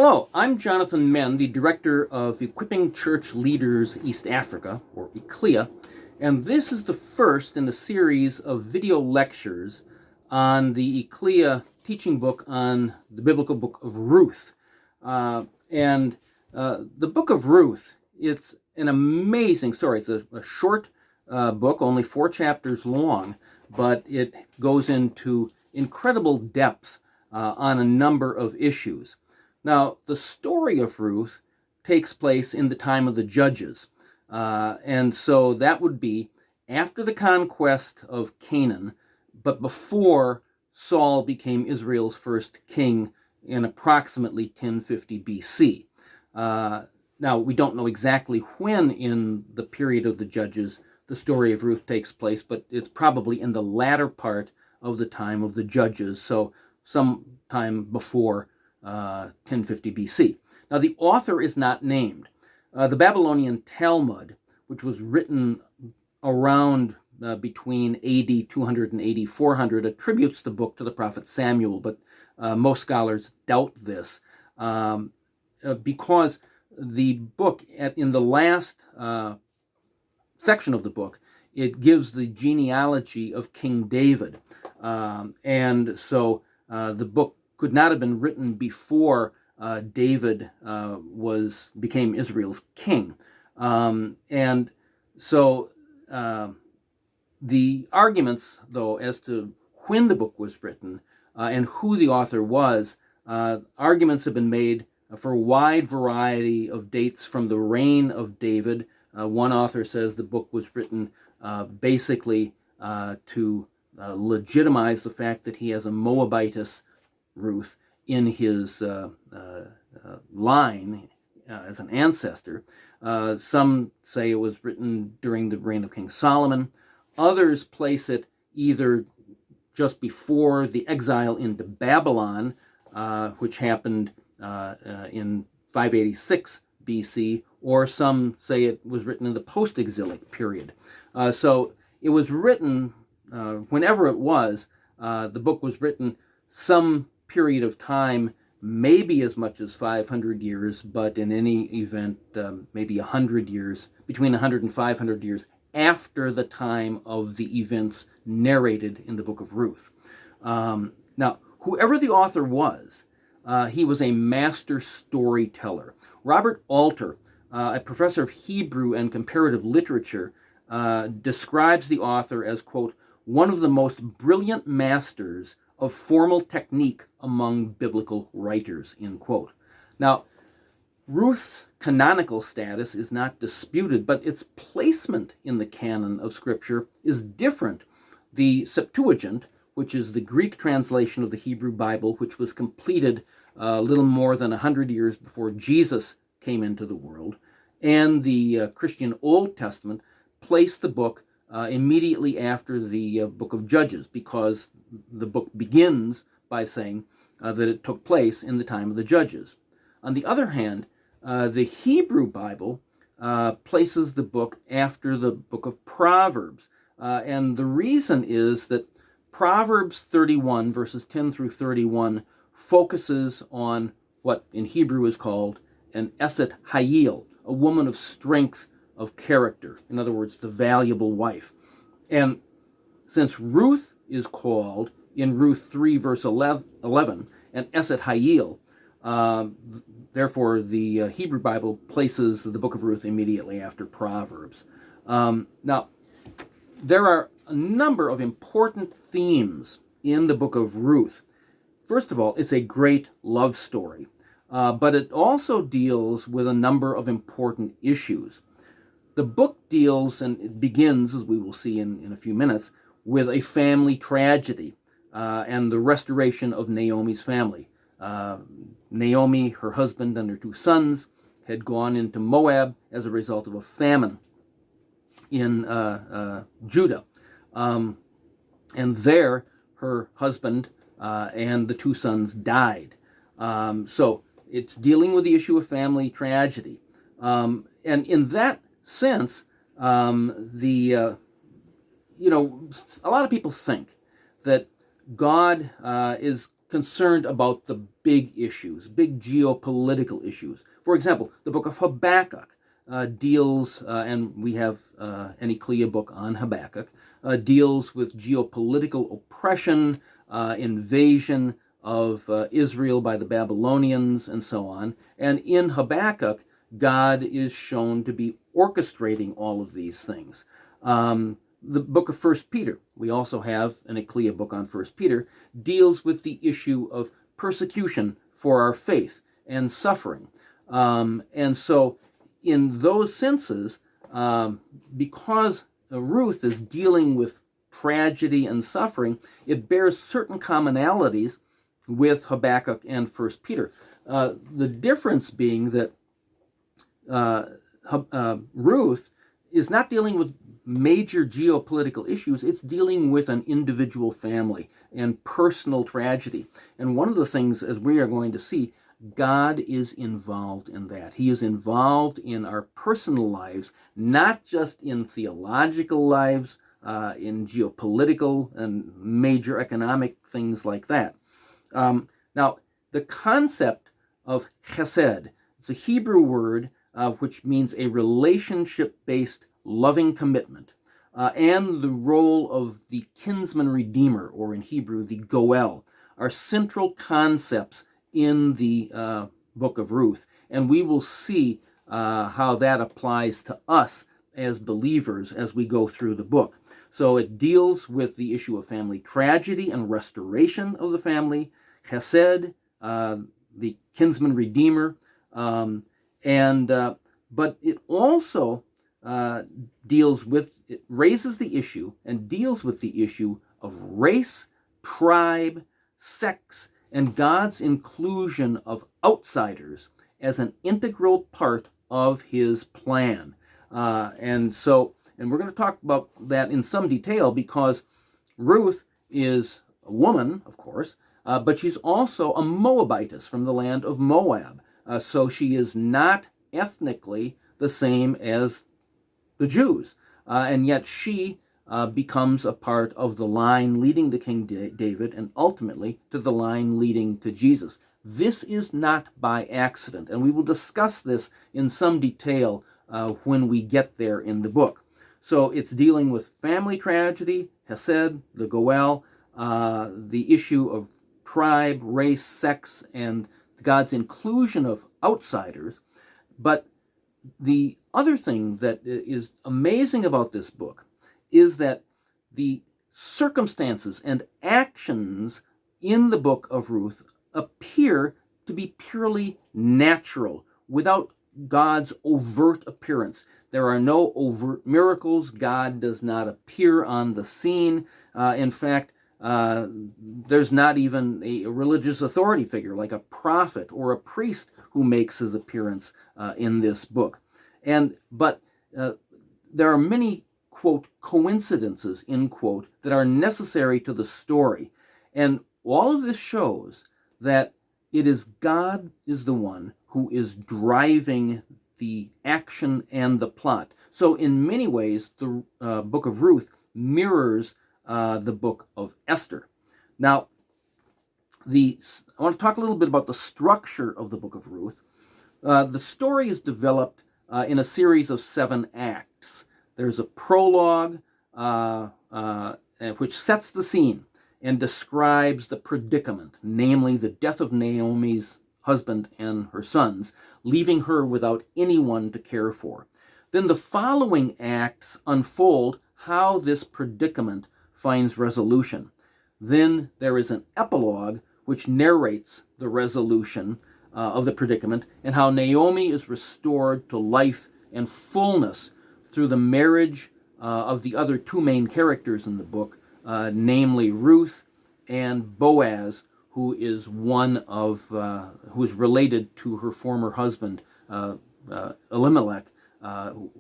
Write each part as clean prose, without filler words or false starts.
Hello, I'm Jonathan Menn, the Director of Equipping Church Leaders East Africa, or ECLEA, and this is the first in a series of video lectures on the ECLEA teaching book on the biblical book of Ruth. The book of Ruth, it's an amazing story. It's a short book, only 4 chapters long, but it goes into incredible depth on a number of issues. Now, the story of Ruth takes place in the time of the Judges, and so that would be after the conquest of Canaan, but before Saul became Israel's first king in approximately 1050 BC. Now, we don't know exactly when in the period of the Judges the story of Ruth takes place, but it's probably in the latter part of the time of the Judges, so sometime before 1050 BC. Now, the author is not named. The Babylonian Talmud, which was written around between AD 200 and AD 400, attributes the book to the prophet Samuel, but most scholars doubt this because the book, in the last section of the book, it gives the genealogy of King David. And so the book could not have been written before David became Israel's king. And so the arguments, though, as to when the book was written and who the author was, arguments have been made for a wide variety of dates from the reign of David. One author says the book was written basically to legitimize the fact that he has a Moabitess, Ruth, in his line as an ancestor. Some say it was written during the reign of King Solomon. Others place it either just before the exile into Babylon, which happened in 586 BC, or some say it was written in the post-exilic period. So it was written, whenever it was, the book was written some period of time, maybe as much as 500 years, but in any event, maybe 100 years, between 100 and 500 years after the time of the events narrated in the book of Ruth. Now, whoever the author was, he was a master storyteller. Robert Alter, a professor of Hebrew and comparative literature, describes the author as, quote, one of the most brilliant masters of formal technique among biblical writers, end quote. Now, Ruth's canonical status is not disputed, but its placement in the canon of Scripture is different. The Septuagint, which is the Greek translation of the Hebrew Bible, which was completed a little more than 100 years before Jesus came into the world, and the Christian Old Testament, place the book immediately after the book of Judges, because the book begins by saying that it took place in the time of the Judges. On the other hand, the Hebrew Bible places the book after the book of Proverbs. And the reason is that Proverbs 31, verses 10 through 31, focuses on what in Hebrew is called an Eset Hayil, a woman of strength of character. In other words, the valuable wife. And since Ruth is called in Ruth 3, verse 11 an Eset Hayil, therefore the Hebrew Bible places the book of Ruth immediately after Proverbs. Now, there are a number of important themes in the book of Ruth. First of all, it's a great love story, but it also deals with a number of important issues. The book deals, and it begins, as we will see in a few minutes, with a family tragedy and the restoration of Naomi's family. Naomi, her husband, and her 2 sons had gone into Moab as a result of a famine in Judah. And there, her husband and the 2 sons died. So it's dealing with the issue of family tragedy. And in that sense, a lot of people think that God is concerned about the big issues, big geopolitical issues. For example, the book of Habakkuk deals, and we have an Ecclesia book on Habakkuk, deals with geopolitical oppression, invasion of Israel by the Babylonians, and so on. And in Habakkuk, God is shown to be orchestrating all of these things. The book of First Peter, we also have an Ecclesia book on First Peter, deals with the issue of persecution for our faith and suffering. And so in those senses, because Ruth is dealing with tragedy and suffering, it bears certain commonalities with Habakkuk and First Peter. The difference being that Ruth is not dealing with major geopolitical issues. It's dealing with an individual family and personal tragedy. And one of the things, as we are going to see, God is involved in that. He is involved in our personal lives, not just in theological lives, in geopolitical and major economic things like that. Now, the concept of chesed, it's a Hebrew word which means a relationship-based loving commitment, and the role of the kinsman redeemer, or in Hebrew, the goel, are central concepts in the book of Ruth. And we will see how that applies to us as believers as we go through the book. So it deals with the issue of family tragedy and restoration of the family, chesed, the kinsman redeemer, but it also it raises the issue and deals with the issue of race, tribe, sex, and God's inclusion of outsiders as an integral part of his plan. And we're going to talk about that in some detail, because Ruth is a woman, of course, but she's also a Moabitess from the land of Moab. So she is not ethnically the same as the Jews, and yet she becomes a part of the line leading to King David, and ultimately to the line leading to Jesus. This is not by accident, and we will discuss this in some detail when we get there in the book. So it's dealing with family tragedy, Hesed, the Goel, the issue of tribe, race, sex, and God's inclusion of outsiders. But the other thing that is amazing about this book is that the circumstances and actions in the book of Ruth appear to be purely natural, without God's overt appearance. There are no overt miracles. God does not appear on the scene. In fact, there's not even a religious authority figure like a prophet or a priest who makes his appearance in this book. But there are many, quote, coincidences, end quote, that are necessary to the story. And all of this shows that it is God is the one who is driving the action and the plot. So in many ways, the book of Ruth mirrors the book of Esther. Now, I want to talk a little bit about the structure of the book of Ruth. The story is developed in a series of 7 acts. There's a prologue, which sets the scene and describes the predicament, namely the death of Naomi's husband and her sons, leaving her without anyone to care for. Then the following acts unfold how this predicament finds resolution. Then there is an epilogue which narrates the resolution of the predicament and how Naomi is restored to life and fullness through the marriage of the other 2 main characters in the book, namely Ruth and Boaz, who is who is related to her former husband Elimelech,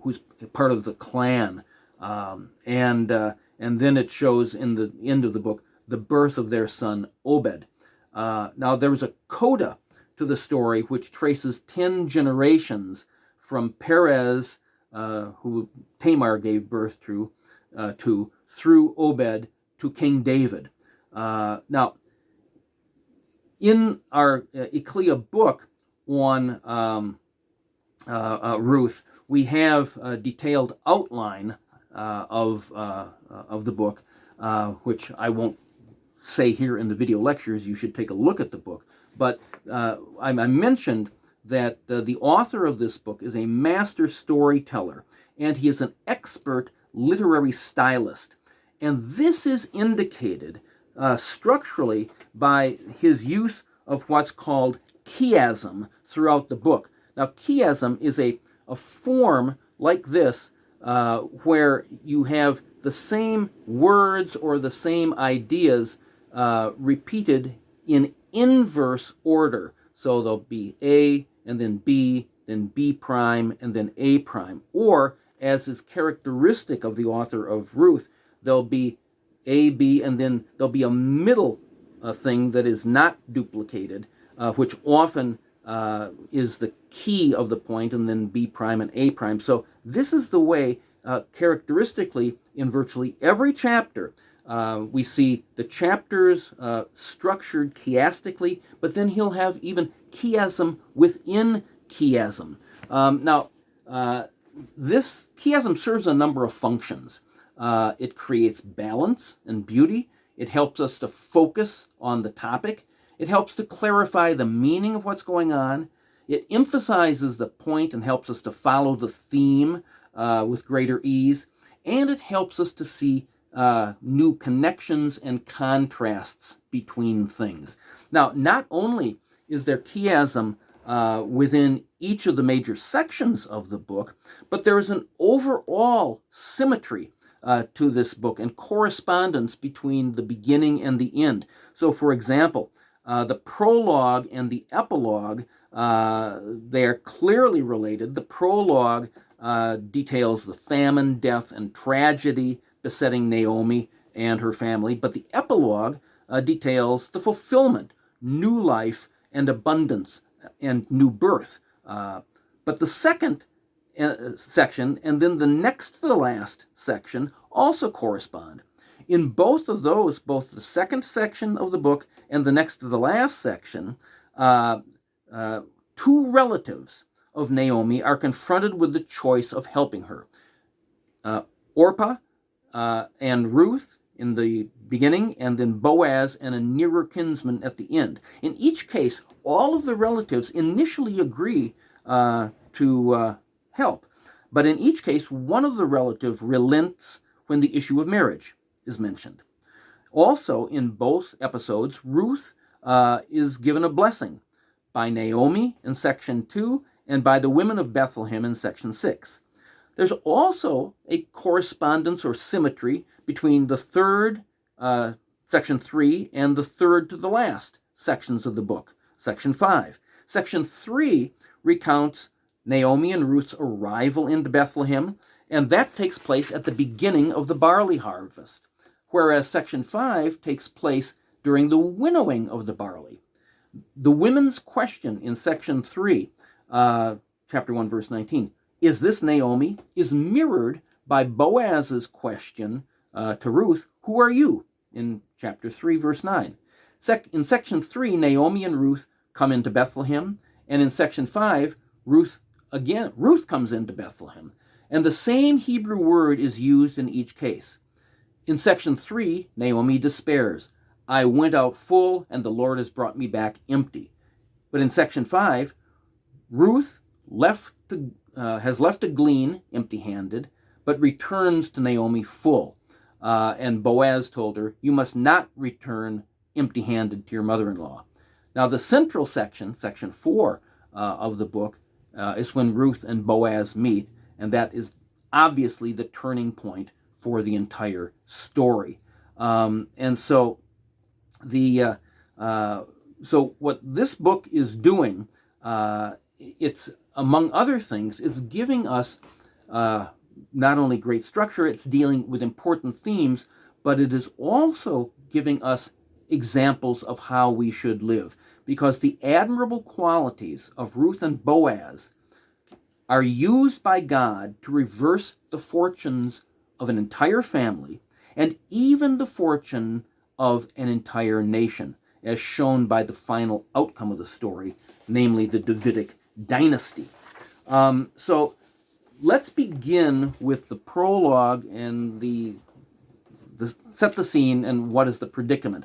who's part of the clan, and then it shows in the end of the book the birth of their son Obed. Now there was a coda to the story which traces 10 generations from Perez, who Tamar gave birth to, through Obed to King David. Now, In our Ecclesia book on Ruth, we have a detailed outline of the book, which I won't say here in the video lectures. You should take a look at the book. But I mentioned that the author of this book is a master storyteller, and he is an expert literary stylist. And this is indicated structurally by his use of what's called chiasm throughout the book. Now, chiasm is a form like this where you have the same words or the same ideas repeated in inverse order. So there'll be A, and then B prime, and then A prime. Or, as is characteristic of the author of Ruth, there'll be A, B, and then there'll be a middle thing that is not duplicated, which often is the key of the point, and then B prime and A prime. So this is the way, characteristically, in virtually every chapter, we see the chapters structured chiastically, but then he'll have even chiasm within chiasm. Now, this chiasm serves a number of functions. It creates balance and beauty. It helps us to focus on the topic. It helps to clarify the meaning of what's going on. It emphasizes the point and helps us to follow the theme with greater ease. And it helps us to see new connections and contrasts between things. Now, not only is there chiasm within each of the major sections of the book, but there is an overall symmetry to this book and correspondence between the beginning and the end. So, for example, the prologue and the epilogue, they are clearly related. The prologue details the famine, death, and tragedy besetting Naomi and her family, but the epilogue details the fulfillment, new life, and abundance, and new birth. But the second section, and then the next to the last section, also correspond. In both of those, both the second section of the book and the next to the last section, two relatives of Naomi are confronted with the choice of helping her. Orpah and Ruth in the beginning, and then Boaz and a nearer kinsman at the end. In each case, all of the relatives initially agree to help, but in each case, one of the relatives relents when the issue of marriage is mentioned. Also, in both episodes, Ruth is given a blessing by Naomi in section 2 and by the women of Bethlehem in section 6. There's also a correspondence or symmetry between the third, section 3, and the third to the last sections of the book, section 5. Section 3 recounts Naomi and Ruth's arrival into Bethlehem, and that takes place at the beginning of the barley harvest, whereas section 5 takes place during the winnowing of the barley. The women's question in section 3, chapter 1, verse 19, is this Naomi, is mirrored by Boaz's question to Ruth, who are you, in chapter 3, verse 9. In section 3, Naomi and Ruth come into Bethlehem, and in section 5, Ruth comes into Bethlehem. And the same Hebrew word is used in each case. In section 3, Naomi despairs. I went out full, and the Lord has brought me back empty. But in section 5, Ruth has left to glean empty-handed, but returns to Naomi full. And Boaz told her, you must not return empty-handed to your mother-in-law. Now, the central section, section 4 of the book, is when Ruth and Boaz meet, and that is obviously the turning point for the entire story. And so so what this book is doing, it's, among other things, is giving us not only great structure, it's dealing with important themes, but it is also giving us examples of how we should live. Because the admirable qualities of Ruth and Boaz are used by God to reverse the fortunes of an entire family and even the fortune of an entire nation. as shown by the final outcome of the story, namely the Davidic dynasty. So let's begin with the prologue and the set the scene and what is the predicament.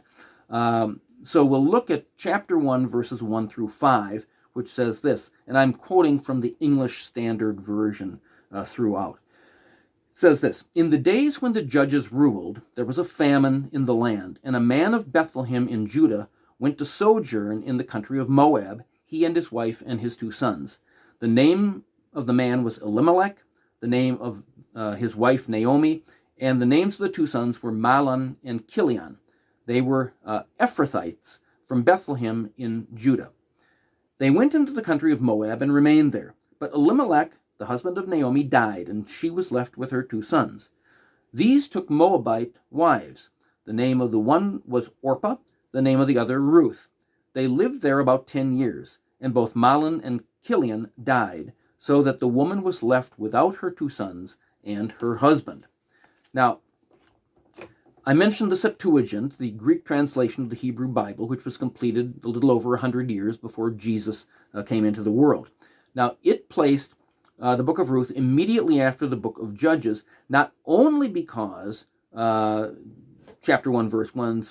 So we'll look at chapter 1, verses 1 through 5, which says this, and I'm quoting from the English Standard Version throughout. It says this, "In the days when the judges ruled, there was a famine in the land, and a man of Bethlehem in Judah went to sojourn in the country of Moab, he and his wife and his 2 sons. The name of the man was Elimelech, the name of his wife Naomi, and the names of the 2 sons were Mahlon and Chilion. They were Ephrathites from Bethlehem in Judah. They went into the country of Moab and remained there. But Elimelech, the husband of Naomi, died, and she was left with her 2 sons. These took Moabite wives. The name of the one was Orpah, the name of the other Ruth. They lived there about 10 years, and both Mahlon and Chilion died, so that the woman was left without her 2 sons and her husband." Now, I mentioned the Septuagint, the Greek translation of the Hebrew Bible, which was completed a little over 100 years before Jesus came into the world. Now, it placed the book of Ruth immediately after the book of Judges, not only because chapter 1, verse 1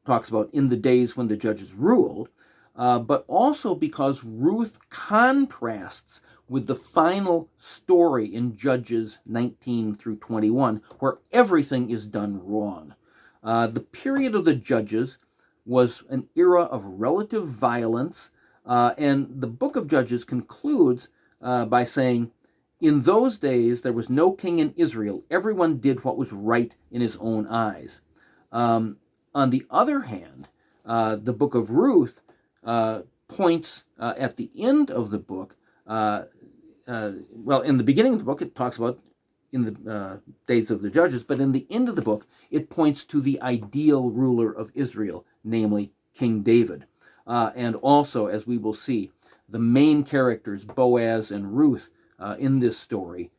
talks about in the days when the judges ruled, but also because Ruth contrasts with the final story in Judges 19 through 21, where everything is done wrong. The period of the Judges was an era of relative violence, and the book of Judges concludes by saying, "In those days there was no king in Israel. Everyone did what was right in his own eyes." On the other hand, the book of Ruth points at the end of the book, in the beginning of the book, it talks about in the days of the judges, but in the end of the book, it points to the ideal ruler of Israel, namely King David. And also, as we will see, the main characters, Boaz and Ruth, in this story,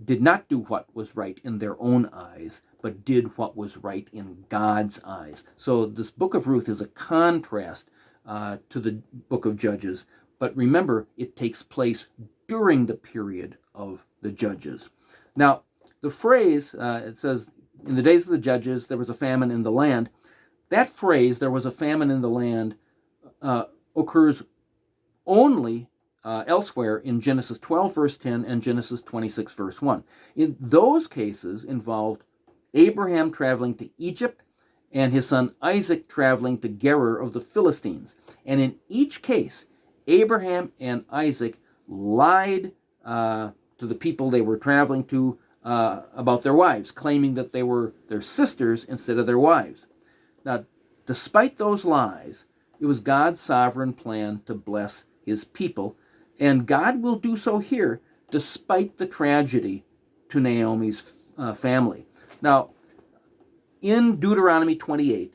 did not do what was right in their own eyes, but did what was right in God's eyes. So this book of Ruth is a contrast to the book of Judges, but remember, it takes place during the period of the judges. Now, the phrase, it says, in the days of the judges, there was a famine in the land. That phrase, there was a famine in the land, occurs only elsewhere in Genesis 12, verse 10, and Genesis 26, verse 1. In those cases involved Abraham traveling to Egypt and his son Isaac traveling to Gerar of the Philistines. And in each case, Abraham and Isaac lied to the people they were traveling to about their wives, claiming that they were their sisters instead of their wives. Now, despite those lies, it was God's sovereign plan to bless his people, and God will do so here despite the tragedy to Naomi's family. Now, in Deuteronomy 28,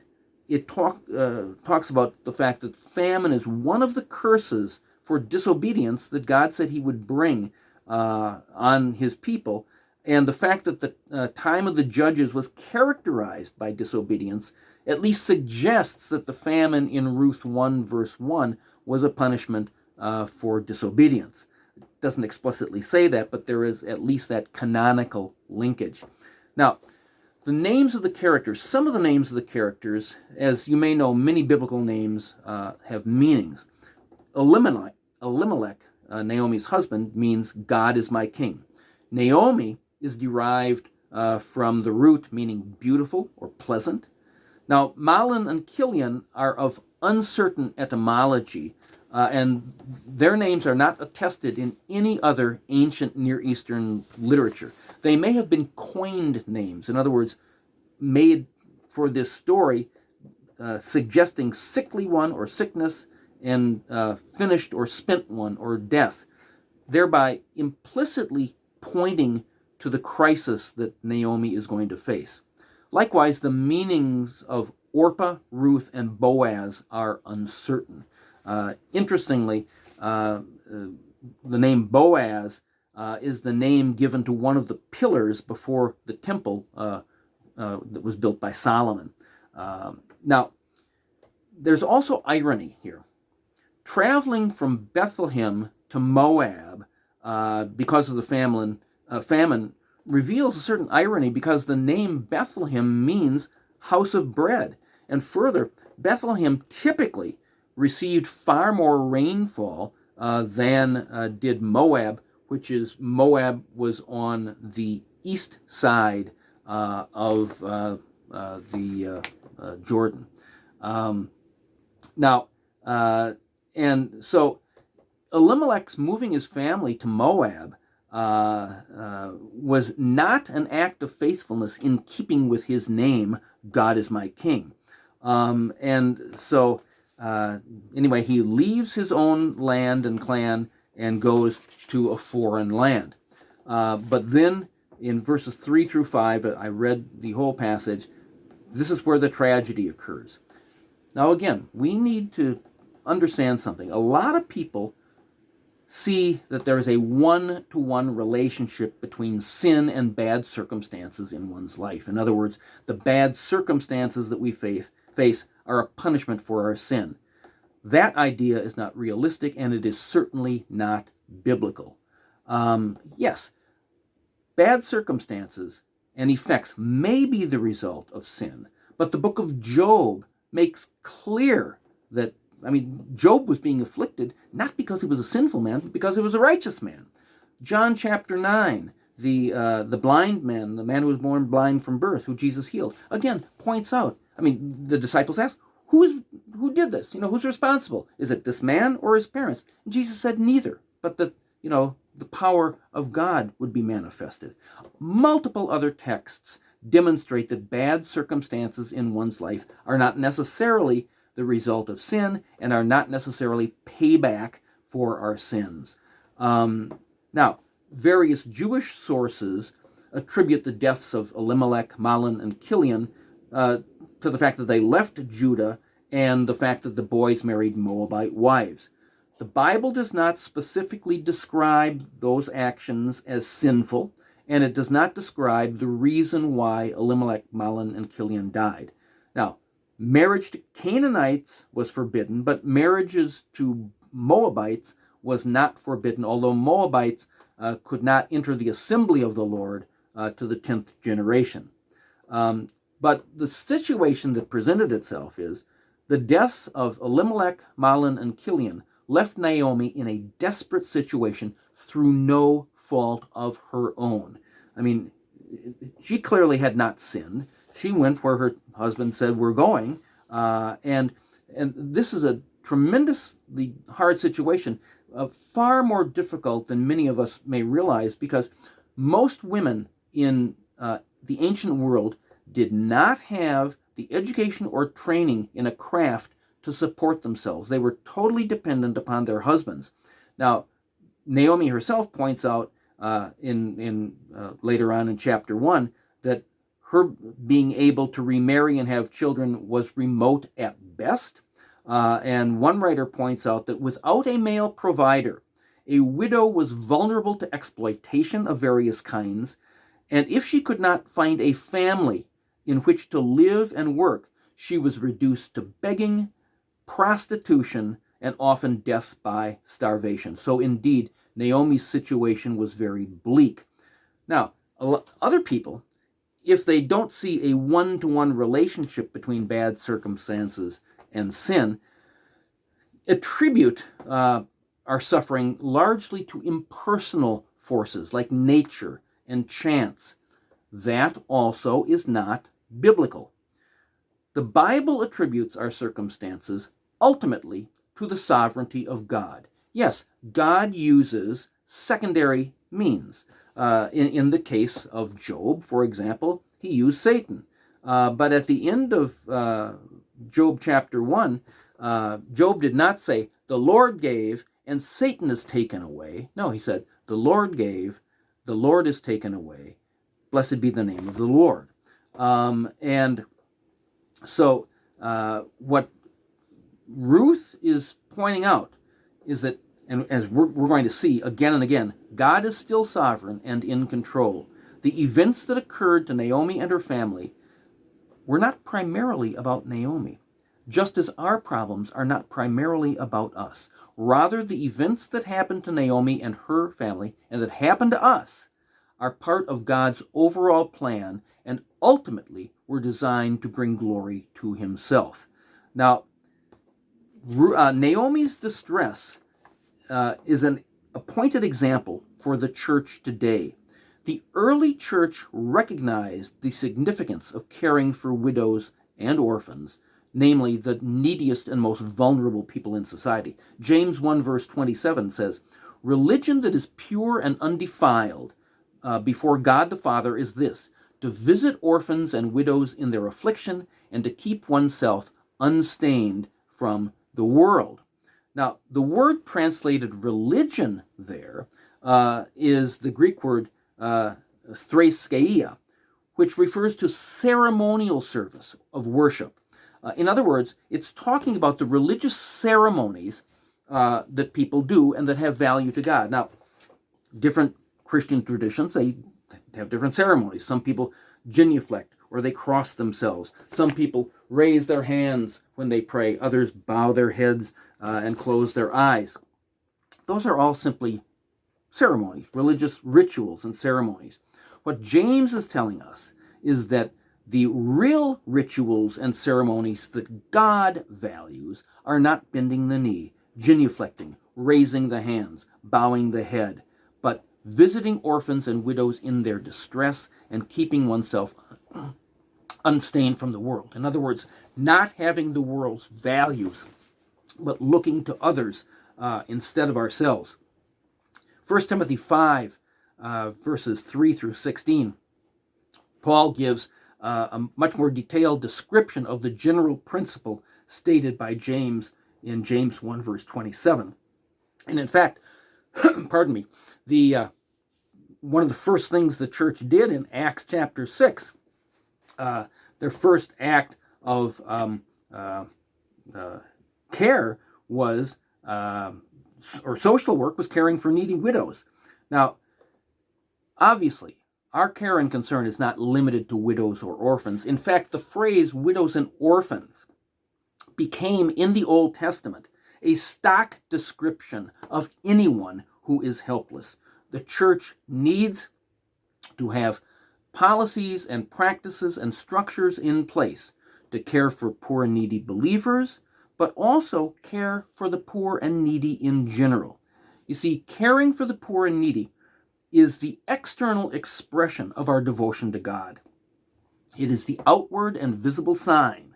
it talks about the fact that famine is one of the curses for disobedience that God said he would bring on his people, and the fact that the time of the judges was characterized by disobedience at least suggests that the famine in Ruth 1, verse 1 was a punishment for disobedience. It doesn't explicitly say that, but there is at least that canonical linkage. Now, the names of the characters, some of the names of the characters, as you may know, many biblical names have meanings. Elimelech, Naomi's husband, means God is my king. Naomi is derived from the root meaning beautiful or pleasant. Now, Mahlon and Chilion are of uncertain etymology, and their names are not attested in any other ancient Near Eastern literature. They may have been coined names, in other words, made for this story, suggesting sickly one or sickness, and finished or spent one or death, thereby implicitly pointing to the crisis that Naomi is going to face. Likewise, the meanings of Orpah, Ruth, and Boaz are uncertain. Interestingly, the name Boaz is the name given to one of the pillars before the temple that was built by Solomon. Now, there's also irony here. Traveling from Bethlehem to Moab because of the famine reveals a certain irony, because the name Bethlehem means house of bread. And further, Bethlehem typically received far more rainfall than did Moab, Moab was on the east side of the Jordan. And so Elimelech's moving his family to Moab was not an act of faithfulness in keeping with his name, God is my king. And so anyway, he leaves his own land and clan and goes to a foreign land. But then in verses 3 through 5, I read the whole passage, this is where the tragedy occurs. Now again, we need to understand something. A lot of people see that there is a one-to-one relationship between sin and bad circumstances in one's life. In other words, the bad circumstances that we face are a punishment for our sin. That idea is not realistic, and it is certainly not biblical. Yes, bad circumstances and effects may be the result of sin, but the book of Job makes clear that, Job was being afflicted not because he was a sinful man, but because he was a righteous man. John chapter 9, the blind man, the man who was born blind from birth, who Jesus healed, again points out, the disciples asked, who did this? Who's responsible? Is it this man or his parents? And Jesus said neither, but that, the power of God would be manifested. Multiple other texts demonstrate that bad circumstances in one's life are not necessarily the result of sin and are not necessarily payback for our sins. Now, various Jewish sources attribute the deaths of Elimelech, Mahlon, and Chilion to the fact that they left Judah and the fact that the boys married Moabite wives. The Bible does not specifically describe those actions as sinful, and it does not describe the reason why Elimelech, Mahlon, and Chilion died. Now, marriage to Canaanites was forbidden, but marriages to Moabites was not forbidden, although Moabites could not enter the assembly of the Lord to the 10th generation. But the situation that presented itself is the deaths of Elimelech, Mahlon, and Chilion left Naomi in a desperate situation through no fault of her own. She clearly had not sinned. She went where her husband said, we're going. And this is a tremendously hard situation, far more difficult than many of us may realize, because most women in the ancient world did not have the education or training in a craft to support themselves. They were totally dependent upon their husbands. Now, Naomi herself points out later on in chapter 1 that her being able to remarry and have children was remote at best. And one writer points out that without a male provider, a widow was vulnerable to exploitation of various kinds, and if she could not find a family in which to live and work, she was reduced to begging, prostitution, and often death by starvation. So indeed, Naomi's situation was very bleak. Now, other people, if they don't see a one-to-one relationship between bad circumstances and sin, attribute our suffering largely to impersonal forces like nature and chance. That also is not biblical. The Bible attributes our circumstances ultimately to the sovereignty of God. Yes, God uses secondary means. In the case of Job, for example, he used Satan. But at the end of Job chapter 1, Job did not say, the Lord gave and Satan is taken away. No, he said, the Lord gave, the Lord is taken away. Blessed be the name of the Lord. And so what Ruth is pointing out is that, and as we're going to see again and again, God is still sovereign and in control. The events that occurred to Naomi and her family were not primarily about Naomi. just as our problems are not primarily about us. Rather, the events that happened to Naomi and her family and that happened to us are part of God's overall plan and ultimately were designed to bring glory to himself. Now, Naomi's distress is a pointed example for the church today. The early church recognized the significance of caring for widows and orphans, namely the neediest and most vulnerable people in society. James 1 verse 27 says, "Religion that is pure and undefiled before God the Father is this, to visit orphans and widows in their affliction and to keep oneself unstained from the world." Now, the word translated religion there is the Greek word threskeia, which refers to ceremonial service of worship. In other words, it's talking about the religious ceremonies that people do and that have value to God. Now, different Christian traditions, they have different ceremonies. Some people genuflect or they cross themselves. Some people raise their hands when they pray. Others bow their heads and close their eyes. Those are all simply ceremonies, religious rituals and ceremonies. What James is telling us is that the real rituals and ceremonies that God values are not bending the knee, genuflecting, raising the hands, bowing the head, but visiting orphans and widows in their distress and keeping oneself unstained from the world. In other words, not having the world's values, but looking to others instead of ourselves. 1 Timothy 5, verses 3 through 16, Paul gives a much more detailed description of the general principle stated by James in James 1, verse 27. And in fact, pardon me, one of the first things the church did in Acts chapter 6, their first act of care was, or social work, was caring for needy widows. Now, obviously, our care and concern is not limited to widows or orphans. In fact, the phrase widows and orphans became, in the Old Testament, a stock description of anyone who is helpless. The church needs to have policies and practices and structures in place to care for poor and needy believers, but also care for the poor and needy in general. You see, caring for the poor and needy is the external expression of our devotion to God. It is the outward and visible sign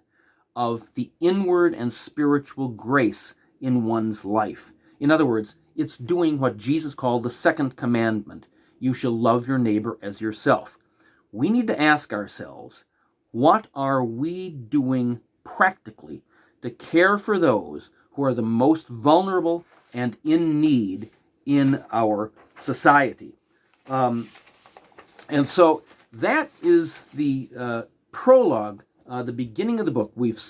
of the inward and spiritual grace in one's life. In other words, it's doing what Jesus called the second commandment: you shall love your neighbor as yourself. We need to ask ourselves, what are we doing practically to care for those who are the most vulnerable and in need in our society? And so that is the prologue, the beginning of the book. We've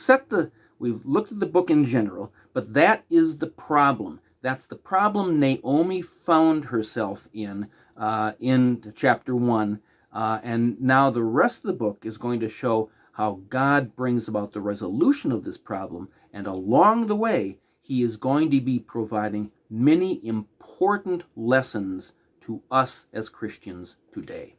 looked at the book in general, but that is the problem. That's the problem Naomi found herself in chapter 1. And now the rest of the book is going to show how God brings about the resolution of this problem. And along the way, he is going to be providing many important lessons to us as Christians today.